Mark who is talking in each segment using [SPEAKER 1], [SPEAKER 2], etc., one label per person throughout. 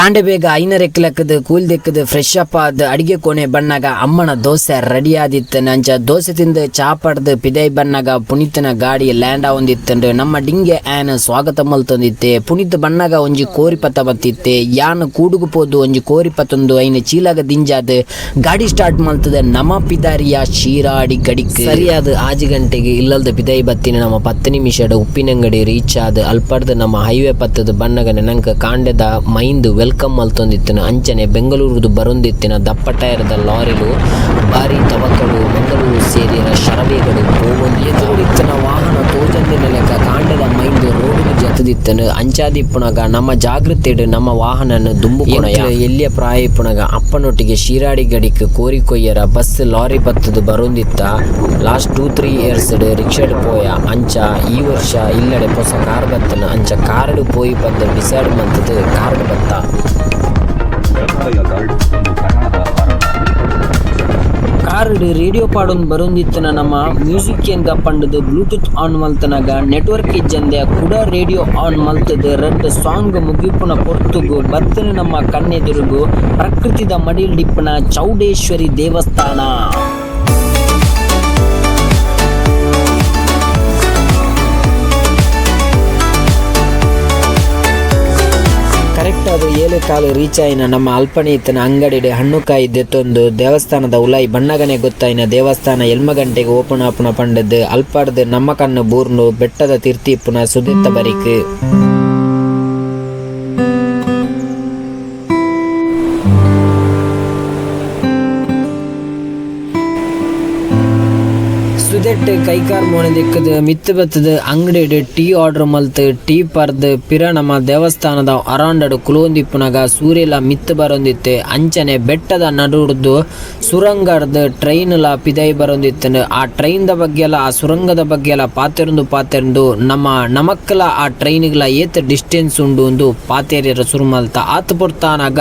[SPEAKER 1] ಕಾಂಡೆ ಬೇಗ ಐನರೆಕ್ಲಕ್ಕದು ಕೂಲ್ದೆಕ್ಕದು fresh up ಆದ ಅಡಿಗೆ ಕೋಣೆ ಬಣ್ಣಾಗ ಅಮ್ಮನ ದೋಸೆ ರೆಡಿ ಆದಿತ್ತು. ನಂಚ ದೋಸೆ ತಿಂದು ಚಾ ಪಡ್ದು ಪಿದೈ ಬಣ್ಣಾಗ ಪುನೀತನ ಗಾಡಿ ಲ್ಯಾಂಡ್ ಆವೊಂದಿತ್ತಂಡು ನಮ್ಮ ಡಿಂಗೆ ಆ್ಯನ್ ಸ್ವಾಗತ ಮಲ್ತೊಂದಿತ್ತೆ. ಪುನೀತ್ ಬಣ್ಣಾಗ ಒಂಜಿ ಕೋರಿಪತ್ತ ಬತ್ತಿತ್ತೆ. ಯಾನ್ ಕೂಡುಗು ಪೋದು ಒಂಜಿ ಕೋರಿಪತ್ತೊಂದು ಐನ ಚೀಲಾಗ ದಿಂಜಾದ ಗಾಡಿ ಸ್ಟಾರ್ಟ್ ಮಲ್ತದ ನಮ್ಮ ಪಿದಾರಿಯ ಶೀರಾಡಿ ಗಡಿಕ್ ಸರಿಯಾದ 6 ಗಂಟೆಗೆ ಇಲ್ಲಲ್ದ ಪಿದೈ ಬತ್ತಿನ ನಮ್ಮ 10 ನಿಮಿಷದ ಉಪ್ಪಿನಂಗಡಿ ರೀಚ್ ಆದ ಅಲ್ಪಡ್ದು ನಮ್ಮ ಹೈವೇ ಪತ್ತದ ಬಣ್ಣಗ ನೆನಂಕ ಕಾಂಡೆದ ಮೈಂದು ವೆಲ್ಕಮ್ ಮಲ್ತೊಂದಿತ್ತಿನ. ಅಂಚನೆ ಬೆಂಗಳೂರುದು ಬರೊಂದಿತ್ತಿನ ದಪ್ಪ ಟೈರ್ದ ಲಾರಿಲು ಭಾರಿ ತವಕಡು ಮಂಗಳೂರು ಸೇರಿರ ಶರವೇಗಳು ಹೋಗೊಂದಿತ್ತಿನ ವಾಹನ ತೋಜಂದಿನ ಲೆಕ್ಕ ಕಾಂಡೆದ ಮೈಂದು ರೋಡಿನ ಜತದಿತ್ತನು. ಅಂಚಾದಿಪ್ಪುನಗ ನಮ್ಮ ಜಾಗೃತಿಡು ನಮ್ಮ ವಾಹನನ ದುಂಬುಕೊಣಯ ಎಲ್ಲಿಯ ಪ್ರಾಯಿಪ್ಪುನಗ ಅಪ್ಪನೊಟ್ಟಿಗೆ ಶೀರಾಡಿ ಗಡಿಕ್ ಕೋರಿ ಕೊಯ್ಯರ ಬಸ್ ಲಾರಿ ಬತ್ತದು ಬರೊಂದಿತ್ತ. ಲಾಸ್ಟ್ 2-3 ಇಯರ್ಸ್ ರಿಕ್ಷಾಡ್ ಪೋಯ ಅಂಚ ಈ ವರ್ಷ ಇಲ್ಲಡೆ ಹೊಸ ಕಾರ್ ಬತ್ತನ. ಅಂಚ ಕಾರ್ಡ್ ಪೋಯಿ ಬಂದು ಡಿಸೈಡ್ ಮಂತದ ಕಾರ್ಡ್ ಬತ್ತ. ಕಾರ್ಡ್ ರೇಡಿಯೋ ಪಾಡೊಂದು ಬರೊಂದಿತ್ತನ ನಮ್ಮ ಮ್ಯೂಸಿಕ್ ಏನ್ ಗಪ್ಪಂಡದು ಬ್ಲೂಟೂತ್ ಆನ್ ಮಲ್ತನಾಗ ನೆಟ್ವರ್ಕ್ ಇಜ್ಜಂದೆ ಕೂಡ ರೇಡಿಯೋ ಆನ್ ಮಲ್ತದ ರೆಡ್ ಸಾಂಗ್ ಮುಗಿಪುನ ಪೊರ್ತುಗು ಬತ್ತನ ನಮ್ಮ ಕಣ್ಣೆದುರುಗು ಪ್ರಕೃತಿದ ಮಡಿಲ್ ಡಿಪ್ಪನ ಚೌಡೇಶ್ವರಿ ದೇವಸ್ಥಾನ. ಕರೆಕ್ಟ್ ಅದು 7 ಕಾಲು ರೀಚ್ ಆಯ್ನ ನಮ್ಮ ಅಲ್ಪನೀತನ ಅಂಗಡಿ ಹಣ್ಣುಕಾಯಿ ದೆತ್ತೊಂದು ದೇವಸ್ಥಾನದ ಉಲಾಯಿ ಬಣ್ಣಗನೆ ಗೊತ್ತಾಯ್ನ. ದೇವಸ್ಥಾನ 11 ಗಂಟೆಗೆ ಓಪನ್ ಆಪುನ ಪಂಡದ್ದು ಅಲ್ಪಡ್ದು ನಮ್ಮ ಕಣ್ಣು ಬೂರ್ನು ಬೆಟ್ಟದ ತಿರ್ತಿಪ್ಪುನ ಸುದಿತ್ತ ಬರಿಕ್. ಸುದೆಟ್ ಕೈಕಾರ್ ಮೋಣೆ ದಿಕ್ಕದು ಮಿತ್ತು ಬತ್ತದ ಅಂಗಡಿ ಟೀ ಆರ್ಡರ್ ಮಲ್ತ್ ಟೀ ಪರ್ದು ಪಿರ ನಮ್ಮ ದೇವಸ್ಥಾನದ ಅರಾಂಡಡು ಕುಲೊಂದಿಪ್ಪುನಾಗ ಸೂರ್ಯಲ ಮಿತ್ತು ಬರೊಂದಿತ್ತೆ. ಅಂಚನೆ ಬೆಟ್ಟದ ನಡುಡ್ದು ಸುರಂಗದ ಟ್ರೈನ್ಲ ಪಿದೈ ಬರೊಂದಿತ್ತನು. ಆ ಟ್ರೈನ್ದ ಬಗ್ಗೆ ಎಲ್ಲ ಆ ಸುರಂಗದ ಬಗ್ಗೆ ಎಲ್ಲ ಪಾತೆರಂದು ನಮ್ಮ ನಮಕ್ಕಲ ಆ ಟ್ರೈನ್ಗಳ ಏತ್ ಡಿಸ್ಟೆನ್ಸ್ ಉಂಡು ಒಂದು ಪಾತೇರಿಯರ ಸುರುಮಲ್ತ ಆತು ಪೊರ್ತಾನಾಗ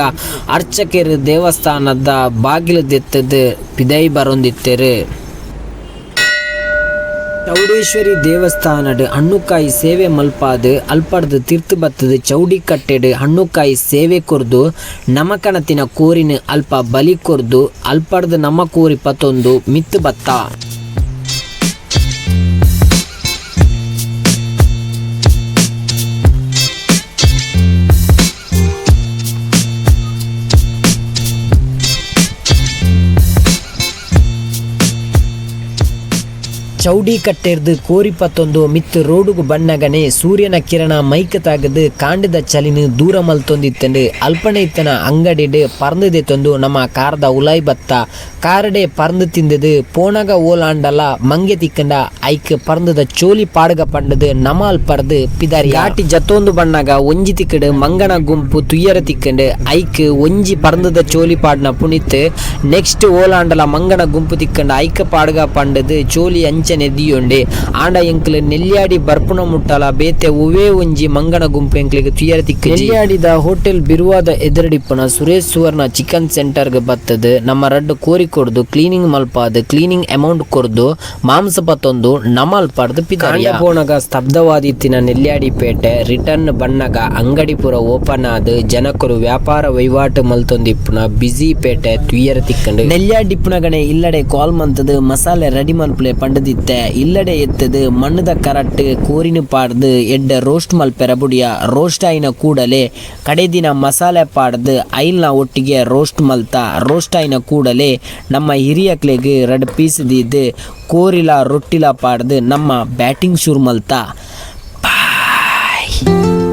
[SPEAKER 1] ಅರ್ಚಕರು ದೇವಸ್ಥಾನದ ಬಾಗಿಲು ದೆತ್ತದ ಪಿದೈ ಬರೊಂದಿತ್ತರು. ಚೌಡೇಶ್ವರಿ ದೇವಸ್ಥಾನಡ್ ಹಣ್ಣುಕಾಯಿ ಸೇವೆ ಮಲ್ಪಾದು ಅಲ್ಪಡ್ದು ತೀರ್ಥ ಬತ್ತದ ಚೌಡಿ ಕಟ್ಟೆಡ್ ಹಣ್ಣುಕಾಯಿ ಸೇವೆ ಕೊರ್ದು ನಮಕಣತಿನ ಕೋರಿನ ಅಲ್ಪ ಬಲಿ ಕೊರ್ದು ಅಲ್ಪಡ್ದು ನಮ್ಮ ಕೋರಿ ಪತ್ತೊಂದು ಮಿತ್ತು ಬತ್ತ. ಚೌಡಿ ಕಟ್ಟೆರ್ದು ಕೋರಿಪತ್ತೊಂದು ಮಿತ್ತು ರೋಡುಗು ಬಣ್ಣಗನೆ ಸೂರ್ಯನ ಕಿರಣ ಮೈಕ್ ತಾಗದು ಕಾಂಡದ ಚಲಿನ ದೂರ ಮಲ್ತೊಂದಿತ್ತಂಡು ಅಲ್ಪನೆ ಇತ್ತನ ಅಂಗಡಿಡ್ ಪರ್ಂದದೆ ತಂದು ನಮ್ಮ ಕಾರ್ದ ಉಲಾಯಿ ಬತ್ತ. ಕಾರ್ಡೆ ಪರ್ಂದು ತಿಂದದು ಪೋಣಗ ಓಲಾಂಡಲ ಮಂಗೆ ತಿಕ್ಕಂಡ ಐಕ್ ಪರ್ಂದದ ಚೋಲಿ ಪಾಡ್ಗ ಪಂಡದು ನಮಾಲ್ ಪರ್ದು ಪಿದಾರಿ ಆಟಿ ಜತ್ತೊಂದು ಬಣ್ಣಗ ಒಂಜಿ ತಿಕ್ಕಡು ಮಂಗನ ಗುಂಪು ತುಯ್ಯರ ತಿಕ್ಕಂಡು ಐಕ್ ಒಂಜಿ ಪರ್ಂದದ ಚೋಲಿ ಪಾಡ್ನ ಪುಣಿತ್ ನೆಕ್ಸ್ಟ್ ಓಲಾಂಡಲ ಮಂಗನ ಗುಂಪು ತಿಕ್ಕಂಡ ಐಕ್ ಪಾಡ್ಗ ಪಂಡದು ಚೋಲಿ ಅಂಚನೆ ದಿಯೊಂಡೆ ಆಂಡ ಎಂಕ್ಲು ನೆಲ್ಯಾಡಿ ಬರ್ಪುನ ಮುಟ್ಟಲ ಬೇತೆ ಒವೇ ಒಂಜಿ ಮಂಗನ ಗುಂಪು ಎಂಕ್ಲಿಗೆ ತುಯ್ಯರ ತಿಕ್ಕ. ನೆಲ್ಯಾಡಿದ ಹೋಟೆಲ್ ಬಿರುವಾದ ಎದುರಡಿಪ್ಪನ ಸುರೇಶ್ ಸುವರ್ಣ ಚಿಕನ್ ಸೆಂಟರ್ಗೆ ಬತ್ತದ ನಮ್ಮ ರಡ್ಡು ಕೋರಿ ಕೊಡ್ದು ಕ್ಲೀನಿಂಗ್ ಮಲ್ಪಾದ ಕ್ಲೀನಿಂಗ್ ಅಮೌಂಟ್ ಕೊರ್ದು ಮಾಂಸ ಪತ್ತೊಂದು ನಮಲ್ ಪಡ್ದು ಪಿದಾರಿಯ ಪೋಣಗ ಸ್ತಬ್ಧವಾದಿತ್ತಿನ ನೆಲ್ಯಾಡಿ ಪೇಟೆ ರಿಟರ್ನ್ ಬಣ್ಣಗ ಅಂಗಡಿ ಪುರ ಓಪನ್ ಆದ ಜನಕರು ವ್ಯಾಪಾರ ವಹಿವಾಟು ಮಲ್ತೊಂದಿಪ್ಪುನ ಬಿಸಿ ಪೇಟೆ ತುಯ್ಯರ ತಿಕ್ಕಂಡು ನೆಲ್ಯಾಡಿಪ್ಪುನಗನೆ ಇಲ್ಲಡೆ ಕಾಲ್ ಮಂತದ ಮಸಾಲೆ ರೆಡಿ ಮಲ್ಪಲೆ ಪಂಡದಿತ್ತ. ಇಲ್ಲಡೆ ಎತ್ತದು ಮಣ್ಣದ ಕರಟ್ ಕೋರಿನ ಪಾಡ್ದು ಎಡ್ಡ ರೋಸ್ಟ್ ಮಲ್ಪೆರ ಬುಡಿಯ ರೋಸ್ಟ್ ಆಯ್ನ ಕೂಡಲೇ ಕಡೆ ದಿನ ಮಸಾಲೆ ಪಾಡ್ದು ಐಲ್ನ ಒಟ್ಟಿಗೆ ರೋಸ್ಟ್ ಮಲ್ತ ರೋಸ್ಟ್ ಆಯ್ನ ಕೂಡಲೇ ನಮ್ಮ ಹಿರಿಯಕ್ಲೆಗೆ 2 ಪೀಸ್ ದಿದ್ದು ಕೋರಿಲ ರೊಟ್ಟಿಲ ಪಾಡ್ದು ನಮ್ಮ ಬ್ಯಾಟಿಂಗ್ ಶುರು ಮಲ್ತ. ಬಾಯ್.